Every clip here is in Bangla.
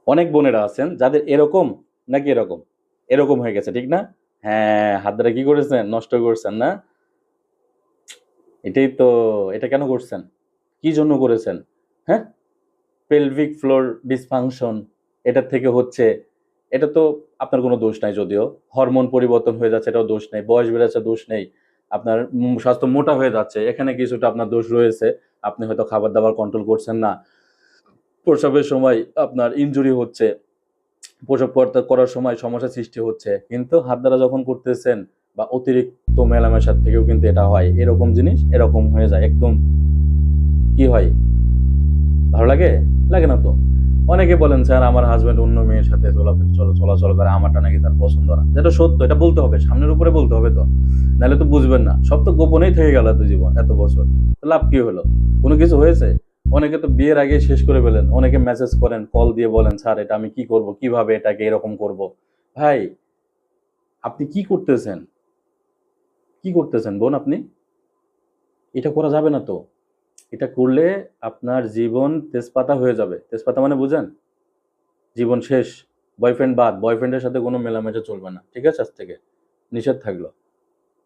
অনেক বোনেরা আছেন যাদের এরকম নাকি এরকম এরকম হয়ে গেছে, ঠিক না? হ্যাঁ, হাত দ্বারা কি করেছেন, নষ্ট করছেন না? এটাই তো। এটা কেন করছেন, কি জন্য করেছেন? হ্যাঁ, পেলভিক ফ্লোর ডিসফাংশন এটার থেকে হচ্ছে। এটা তো আপনার কোনো দোষ নাই, যদিও হরমোন পরিবর্তন হয়ে যাচ্ছে এটাও দোষ নেই, বয়স বেড়েছে দোষ নেই, আপনার স্বাস্থ্য মোটা হয়ে যাচ্ছে এখানে কিছুটা আপনার দোষ রয়েছে। আপনি হয়তো খাবার দাবার কন্ট্রোল করছেন না, প্রসবের সময় আপনার ইনজুরি হচ্ছে, প্রসব করতে করার সময় সমস্যা সৃষ্টি হচ্ছে, কিন্তু হাত দ্বারা যখন করতেছেন বা অতিরিক্ত মেলামেশার থেকেও কিন্তু এটা হয়, এরকম জিনিস এরকম হয়ে যায় একদম। কি হয়, ভালো লাগে? লাগে না তো। অনেকে বলেন স্যার আমার হাজবেন্ড অন্য মেয়ের সাথে চলাচল করে, আমারটা নাকি তার পছন্দ না, যেটা সত্য এটা বলতে হবে, সামনের উপরে বলতে হবে তো, নাহলে তো বুঝবেন না, সব তো গোপনেই থেকে গেল এত জীবন এত বছর, তো লাভ কি হলো? কোনো কিছু হয়েছে? অনেকে তো বিয়ের আগে শেষ করে ফেলেন, অনেকে মেসেজ করেন, কল দিয়ে বলেন স্যার এটা আমি কি করব, কিভাবে এটাকে এরকম করব। ভাই, আপনি কি করতেছেন, কি করতেছেন বোন আপনি? এটা করা যাবে না তো। এটা করলে আপনার জীবন তেজপাতা হয়ে যাবে। তেজপাতা মানে বুঝেন? জীবন শেষ। বয়ফ্রেন্ড বাদ, বয়ফ্রেন্ডের সাথে কোনো মেলামেশা চলবে না, ঠিক আছে? আজ থেকে নিষেধ থাকলো।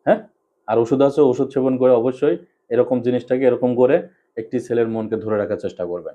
হ্যাঁ, আর ওষুধ আছে, ওষুধ সেবন করে অবশ্যই এরকম জিনিসটাকে এরকম করে একটি ছেলের মনকে ধরে রাখার চেষ্টা করবেন।